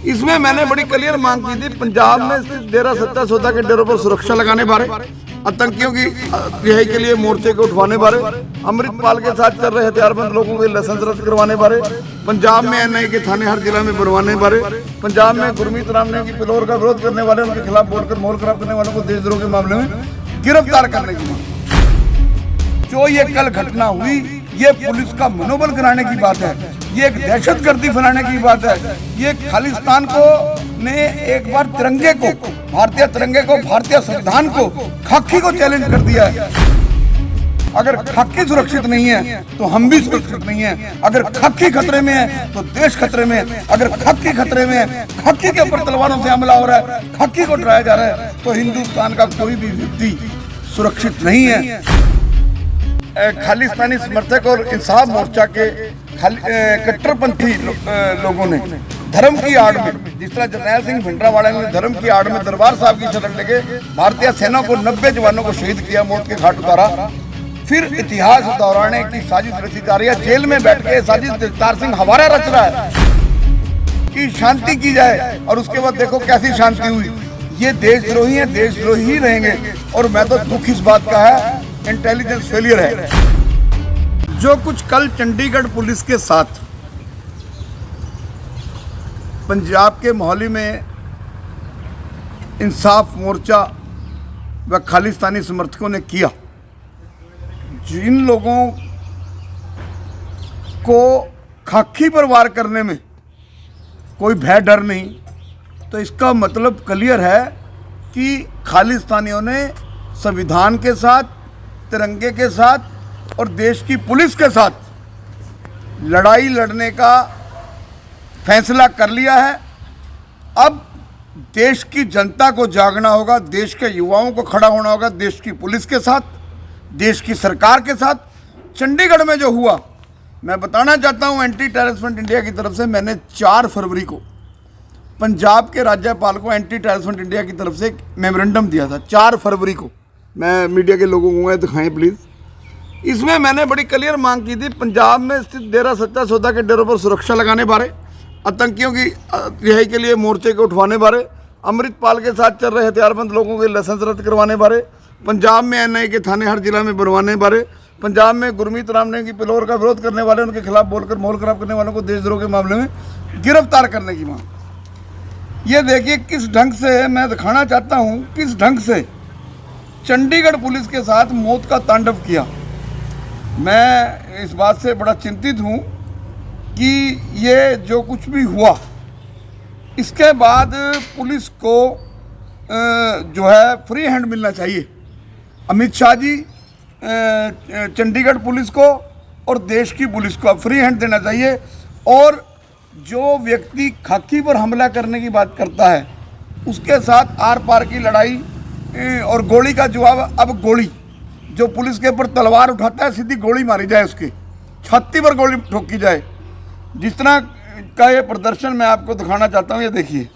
इसमें मैंने बड़ी क्लियर मांग की थी, पंजाब में स्थित डेरा सच्चा सौदा के डेरों पर सुरक्षा लगाने बारे, आतंकियों की रिहाई के लिए मोर्चे को उठवाने बारे, अमृतपाल के साथ चल रहे हथियारबंद लोगों के लाइसेंस रद्द करवाने बारे, पंजाब में एनआई के थाने हर जिला में बनवाने बारे, पंजाब में गुरमीत राम ने की पिलोर का विरोध करने वाले उनके खिलाफ बोलकर माहौल खराब करने वालों को देशद्रोह के मामले में गिरफ्तार करने की मांग। जो ये कल घटना हुई, ये पुलिस का मनोबल गिराने की बात है, ये एक दहशतगर्दी फैलाने की बात है। ये खालिस्तान को ने एक बार तिरंगे को, भारतीय तिरंगे को, भारतीय संविधान को, खाकी को चैलेंज कर दिया है। अगर खाकी सुरक्षित नहीं है तो हम भी सुरक्षित नहीं है। अगर खाकी खतरे में है तो देश खतरे में है। अगर खाकी खतरे में है, खाकी के ऊपर तलवारों से हमला हो रहा है, खाकी को डराया जा रहा है, तो हिंदुस्तान का कोई भी व्यक्ति सुरक्षित नहीं है। खालिस्तानी समर्थक और इंसाफ मोर्चा के कट्टरपंथी लोगों ने धर्म की आड़ में, जिस तरह जरनैल सिंह भिंडरावाला ने धर्म की आड़ में दरबार साहब की शरण लेके भारतीय सेना को 90 जवानों को शहीद किया, मौत के घाट उतारा, फिर इतिहास दोहराने की साजिश रची जा रही है। जेल में बैठ के साजिश जगतार सिंह हवारा रच रहा है कि शांति की जाए, और उसके बाद देखो कैसी शांति हुई। ये देशद्रोही है, देशद्रोही ही रहेंगे। और मैं तो दुख इस बात का है, इंटेलिजेंस फेलियर है। जो कुछ कल चंडीगढ़ पुलिस के साथ पंजाब के मोहाली में इंसाफ मोर्चा व खालिस्तानी समर्थकों ने किया, जिन लोगों को खाकी पर वार करने में कोई भय डर नहीं, तो इसका मतलब क्लियर है कि खालिस्तानियों ने संविधान के साथ, तिरंगे के साथ और देश की पुलिस के साथ लड़ाई लड़ने का फैसला कर लिया है। अब देश की जनता को जागना होगा, देश के युवाओं को खड़ा होना होगा, देश की पुलिस के साथ, देश की सरकार के साथ। चंडीगढ़ में जो हुआ, मैं बताना चाहता हूं, एंटी टेररिस्ट फ्रंट इंडिया की तरफ से मैंने 4 फरवरी को पंजाब के राज्यपाल को एंटी टेररिस्ट फ्रंट इंडिया की तरफ से एक मेमोरेंडम दिया था। 4 फरवरी को, मैं मीडिया के लोगों को दिखाएं प्लीज़। इसमें मैंने बड़ी क्लियर मांग की थी, पंजाब में स्थित डेरा सच्चा सौदा के डेरों पर सुरक्षा लगाने बारे, आतंकियों की रिहाई के लिए मोर्चे को उठवाने बारे, अमृतपाल के साथ चल रहे हथियारबंद लोगों के लाइसेंस रद्द करवाने बारे, पंजाब में एनआई के थाने हर जिला में बनवाने बारे, पंजाब में गुरमीत राम ने की पिलोर का विरोध करने वाले उनके खिलाफ बोलकर माहौल खराब करने वालों को देशद्रोह के मामले में गिरफ्तार करने की मांग। ये देखिए किस ढंग से, मैं दिखाना चाहता हूँ किस ढंग से चंडीगढ़ पुलिस के साथ मौत का तांडव किया। मैं इस बात से बड़ा चिंतित हूँ कि ये जो कुछ भी हुआ, इसके बाद पुलिस को जो है फ्री हैंड मिलना चाहिए। अमित शाह जी चंडीगढ़ पुलिस को और देश की पुलिस को फ्री हैंड देना चाहिए। और जो व्यक्ति खाकी पर हमला करने की बात करता है, उसके साथ आर पार की लड़ाई और गोली का जवाब, अब गोली, जो पुलिस के ऊपर तलवार उठाता है, सीधी गोली मारी जाए, उसकी छाती पर गोली ठोकी जाए। जिस तरह का ये प्रदर्शन मैं आपको दिखाना चाहता हूँ, ये देखिए।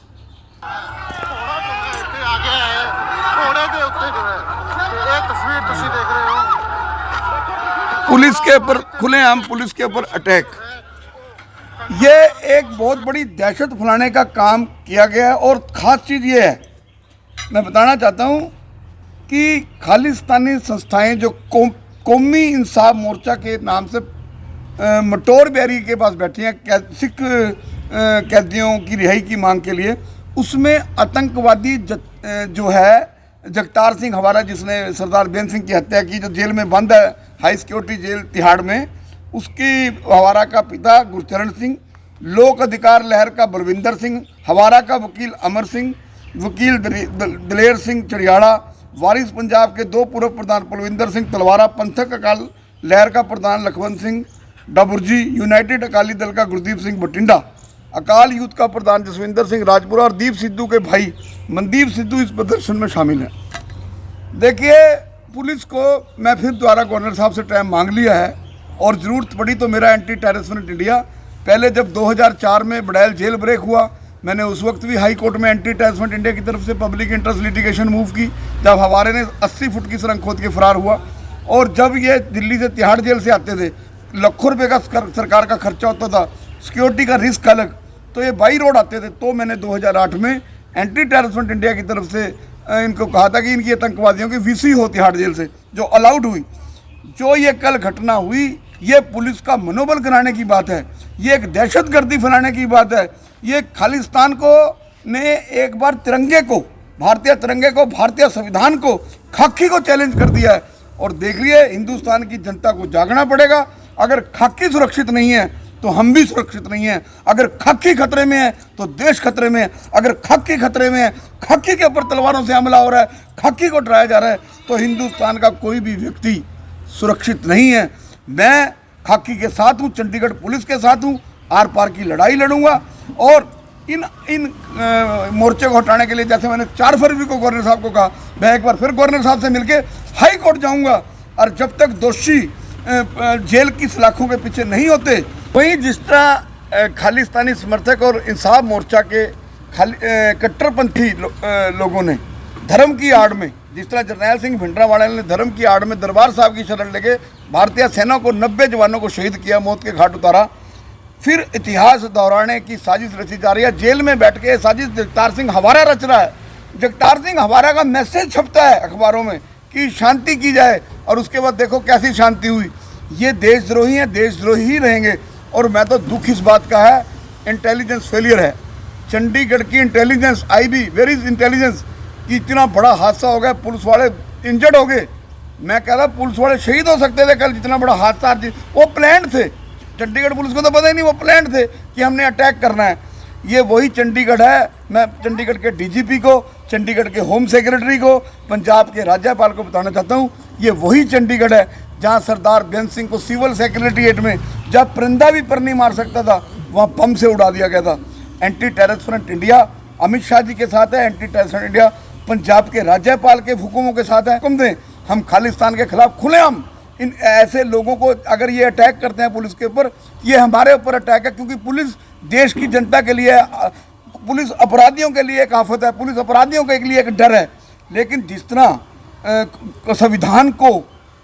पुलिस के ऊपर खुलेआम, पुलिस के ऊपर अटैक, ये एक बहुत बड़ी दहशत फैलाने का काम किया गया है। और ख़ास चीज़ ये है, मैं बताना चाहता हूँ कि खालिस्तानी संस्थाएं जो कौमी इंसाफ मोर्चा के नाम से मटोर बैरी के पास बैठी हैं सिख कैदियों की रिहाई की मांग के लिए, उसमें आतंकवादी जो है जगतार सिंह हवारा, जिसने सरदार बेन सिंह की हत्या की, जो जेल में बंद है, हाई सिक्योरिटी जेल तिहाड़ में, उसकी हवारा का पिता गुरचरण सिंह, लोक अधिकार लहर का बलविंदर सिंह, हवारा का वकील अमर सिंह, वकील दलेर सिंह चढ़ियाड़ा, वारिस पंजाब के 2 पूर्व प्रधान पलविंदर सिंह तलवारा, पंथक अकाल लहर का प्रधान लखवंत सिंह डाबुरजी, यूनाइटेड अकाली दल का गुरदीप सिंह बटिंडा, अकाल यूथ का प्रधान जसविंदर सिंह राजपुरा और दीप सिद्धू के भाई मनदीप सिद्धू इस प्रदर्शन में शामिल हैं। देखिए, पुलिस को मैं फिर दोबारा गवर्नर साहब से टाइम मांग लिया है, और ज़रूरत पड़ी तो मेरा एंटी टेररिस्ट फ्रंट इंडिया, पहले जब 2004 में बड़ैल जेल ब्रेक हुआ, मैंने उस वक्त भी हाई कोर्ट में एंटी टेररिस्ट फ्रंट इंडिया की तरफ से पब्लिक इंटरेस्ट लिटिगेशन मूव की, जब हवारे ने 80 फुट की सुरंग खोद के फरार हुआ। और जब ये दिल्ली से तिहाड़ जेल से आते थे, लाखों रुपए का सरकार का खर्चा होता था, सिक्योरिटी का रिस्क अलग, तो ये बाई रोड आते थे। तो मैंने 2008 में एंटी टेररिस्ट इंडिया की तरफ से इनको कहा था कि इनकी आतंकवादियों की वीसी हो तिहाड़ जेल से, जो अलाउड हुई। जो ये कल घटना हुई, ये पुलिस का मनोबल गिराने की बात है, ये एक दहशतगर्दी फैलाने की बात है। ये खालिस्तान को ने एक बार तिरंगे को, भारतीय तिरंगे को, भारतीय संविधान को, खाकी को चैलेंज कर दिया है। और देख लिए, हिंदुस्तान की जनता को जागना पड़ेगा। अगर खाकी सुरक्षित नहीं है तो हम भी सुरक्षित नहीं हैं। अगर खाकी खतरे में है तो देश खतरे में है। अगर खाकी खतरे में है, खाकी के ऊपर तलवारों से हमला हो रहा है, खाकी को डराया जा रहा है, तो हिंदुस्तान का कोई भी व्यक्ति सुरक्षित नहीं है। मैं खाकी के साथ हूँ, चंडीगढ़ पुलिस के साथ हूँ, आर पार की लड़ाई लड़ूंगा। और इन मोर्चे को हटाने के लिए, जैसे मैंने 4 फरवरी को गवर्नर साहब को कहा, मैं एक बार फिर गवर्नर साहब से मिलके हाई कोर्ट जाऊंगा। और जब तक दोषी जेल की सलाखों के पीछे नहीं होते, वहीं जिस तरह खालिस्तानी समर्थक और इंसाफ मोर्चा के कट्टरपंथी लोगों ने धर्म की आड़ में, जिस तरह जरनैल सिंह भिंडरावाला ने धर्म की आड़ में दरबार साहब की शरण लेके भारतीय सेना को 90 जवानों को शहीद किया, मौत के घाट उतारा, फिर इतिहास दोहराने की साजिश रची जा रही है। जेल में बैठ के साजिश जगतार सिंह हवारा रच रहा है। जगतार सिंह हवारा का मैसेज छपता है अखबारों में कि शांति की जाए, और उसके बाद देखो कैसी शांति हुई। ये देशद्रोही हैं, देशद्रोही ही रहेंगे। और मैं तो दुख इस बात का है, इंटेलिजेंस फेलियर है। चंडीगढ़ की intelligence, IB, where is intelligence कि इतना बड़ा हादसा हो गया, पुलिस वाले इंजर्ड हो गए। मैं कह रहा पुलिस वाले शहीद हो सकते थे कल, जितना बड़ा हादसा। वो प्लान थे, चंडीगढ़ पुलिस को तो पता ही नहीं, वो प्लान थे कि हमने अटैक करना है। ये वही चंडीगढ़ है। मैं चंडीगढ़ के डीजीपी को, चंडीगढ़ के होम सेक्रेटरी को, पंजाब के राज्यपाल को बताना चाहता हूँ, ये वही चंडीगढ़ है जहाँ सरदार बेअंत सिंह को सिविल सेक्रेटरीट में, जब परिंदा भी पर नहीं मार सकता था, वहाँ बम से उड़ा दिया गया था। Anti terrorist front India Amit Shah ji के साथ है। Anti terrorist front India Punjab के राज्यपाल के हुक्मों के साथ है। हुक्म दें, हम खालिस्तान के खिलाफ खुलेआम इन ऐसे लोगों को, अगर ये अटैक करते हैं पुलिस के ऊपर, ये हमारे ऊपर अटैक है, क्योंकि पुलिस देश की जनता के लिए, पुलिस अपराधियों के लिए एक आफत है, पुलिस अपराधियों के लिए एक डर है। लेकिन जिस तरह संविधान को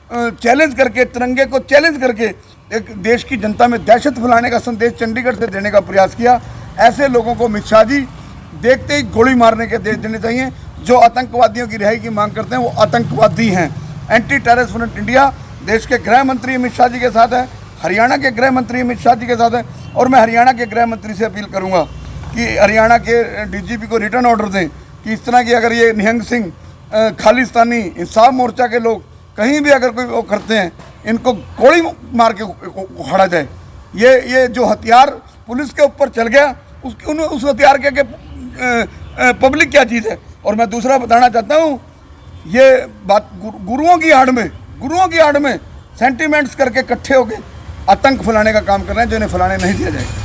चैलेंज करके, तिरंगे को चैलेंज करके एक देश की जनता में दहशत फैलाने का संदेश चंडीगढ़ से देने का प्रयास किया, ऐसे लोगों को अमित शाह जी देखते ही गोली मारने के आदेश देने चाहिए। जो आतंकवादियों की रिहाई की मांग करते हैं वो आतंकवादी हैं। एंटी टेररिस्ट फ्रंट इंडिया देश के गृह मंत्री अमित शाह जी के साथ है, हरियाणा के गृह मंत्री अमित शाह जी के साथ है। और मैं हरियाणा के गृह मंत्री से अपील करूंगा कि हरियाणा के डीजीपी को रिटर्न ऑर्डर दें कि इस तरह की अगर ये निहंग सिंह खालिस्तानी इंसाफ मोर्चा के लोग कहीं भी अगर कोई वो करते हैं, इनको गोली मार के उखाड़ा जाए। ये जो हथियार पुलिस के ऊपर चल गया, उस हथियार के पब्लिक क्या चीज़ है। और मैं दूसरा बताना चाहता हूँ, ये बात गुरुओं की आड़ में सेंटिमेंट्स करके इकट्ठे होकर आतंक फैलाने का काम कर रहे हैं, जो इन्हें फैलाने नहीं दिया जाएगा।